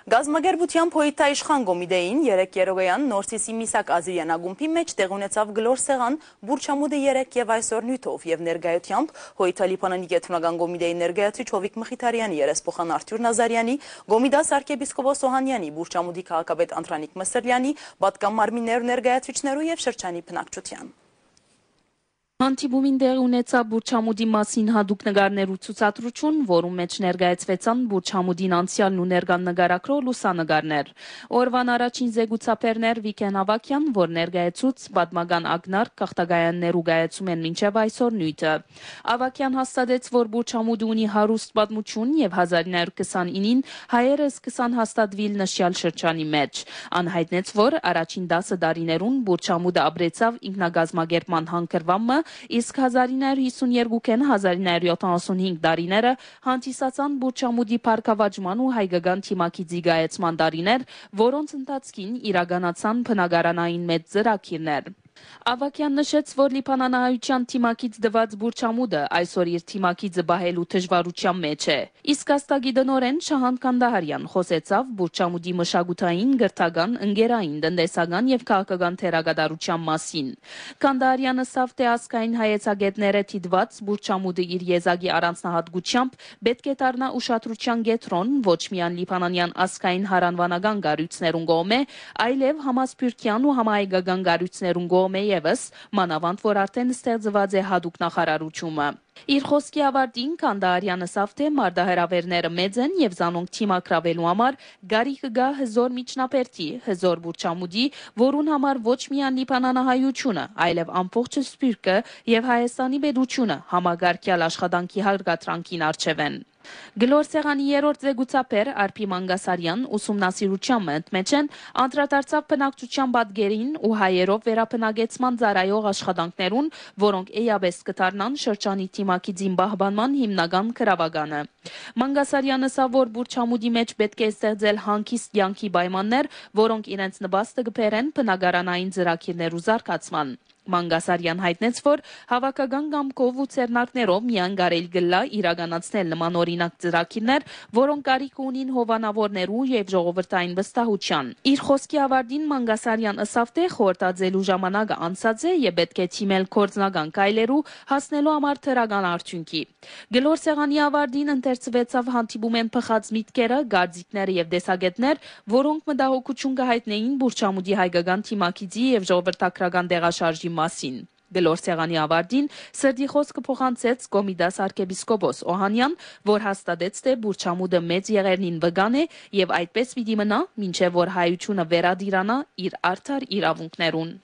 Գազམագերբության փոյթայիշխան Գոմիդեին երեք երոգայան Նորսիսի Միսակ Ազիրյան ագումբի մեջ տեղ ունեցավ գլոր սեղան Բուրչամուդը երեք եւ այսօր նյութով եւ ներկայությամբ Հոյթալիփանանի կենտրոնական Գոմիդեի ներկայացուցիչ Հովիկ Մխիթարյանի, երեսփոխան Արտյուր Նազարյանի, Գոմիդաս արքեպիսկոպոս Օհանյանի, Բուրչամուդի քաղաքապետ Անդրանիկ Մսրլյանի, պատկան մարմիններու ներկայացուցիչներու եւ շրջանի բնակչության Հանդիպումին դեղ ունեցավ Բուրչամուդի մասին հատուկ նկարներու ցուցադրություն, որում մեջ ներկայացվեցան Բուրչամուդին անցյալն ու ներկան նկարագրող լուսանկարներ։ Օրվան առաջին զեկուցապերներ Վիկեն Ավակյան, որ ներկայացուց պատմական ակնարկ քաղաքագայաններու գայացում են մինչև այսօր նյութը։ Ավակյան հաստատեց, որ Բուրչամուդը ունի հարուստ պատմություն եւ 1929-ին հայերը սկսան հաստատվել նշյալ շրջանի մեջ։ Անհայտնեց, որ առաջին 10 տարիներուն Բուրչամուդը ապրեցավ ինքնագազմագերբման հանգրվամը, իսկ 1952-ին 1975 տարիները հանդիսացան Բուրչամուդի փառքավաճման ու հայկական թիմակի զիգայեցման տարիներ, որոնց ընթացքին իրականացան բնակարանային մեծ ծրագիրներ։ Ավակյան նշեց, որ Լիբանանահայության թիմակից դված Բուրչամուդը այսօր իր թիմակիցը բահելու դժվարության մեջ է։ Իսկ աստագիդնորեն Շահան Կանդահարյան խոսեցավ Բուրչամուդի մշակութային, գրթական, ընկերային, տնտեսական եւ քաղաքական թերագադարության մասին։ Կանդահարյանը ասավ, թե ազգային հայեցակետները թիդված Բուրչամուդը իր եզակի առանձնահատկությամբ պետք է դառնա ուշադրության կենտրոն ոչ միայն լիբանանյան ազգային հարանվանական կառույցներուն կողմէ, այլև համասփյուռքյան ու համահայկական կառույցներուն կողմէ եւս, մանավանդ որ արդեն ստեղծված է հատուկ նախարարությունը։ Իր խոսքի ավարտին Կանդահարյանը ասավ, թե մարտահրավերները մեծ են եւ զանոնք թիմակրավելու համար գարիքը գա հզոր միջնապերտի, հզոր Բուրչամուդի, որուն համար ոչ միայն Լիբանանահայությունը, այլև ամբողջ սփյուռքը եւ Հայաստանի պետությունը համագարկյալ աշխատանքի հարգատրանքին արժևեն։ Գլոր սեղանի երրորդ զեկուցապեր Արփի Մանգասարյան ուսումնասիրության ընդմեջ են անդրադարձավ բնակչության պատկերին ու հայերով վերաբնակեցման ծառայող աշխատանքներուն, որոնք էյաբես կդառնան շրջանի թիմակի զինբահբանման հիմնական գրավականը։ Մանգասարյանը ասավ, որ Բուրչամուդի մեջ պետք է ստեղծել հանգիստ կյանքի պայմաններ, որոնք իրենց նպաստը կբերեն բնակարանային ծրագիրներու զարգացման։ Մանգասարյան հայտնեց, որ հավաքական կամքով ու ցերնակներով միան կարելի գլա իրականացնել նման օրինակ ծրագիրներ, որոնք կարիք ունին հովանավորներու եւ ժողովրդային վստահության։ Իր խոսքի ավարտին Մանգասարյան ասավ, թե խորտածելու ժամանակը անցած է եւ պետք է թիմել կորձնական կայլերու հասնելու համար թրական արդյունքի։ Գլոր սեղանի ավարտին ընթերցվեցավ հանդիպումեն փխած միտքերը, գարձիկները եւ դեսագետներ, որոնք մտահոգություն կհայտնեին Բուրչամուդի հայկական թիմակիցի եւ ժողովրդական տեղաշարժի մասին։ Գլոր սեղանի ավարտին սրդի խոսքը փոխանցեց Գոմիդաս արքեպիսկոպոս Օհանյան, որ հաստատեց, թե Բուրչամուդը մեծ եղերնին վգան է եւ այդպես պիտի մնա, մինչեւ որ հայությունը վերադիրանա իր արդար իրավունքներուն։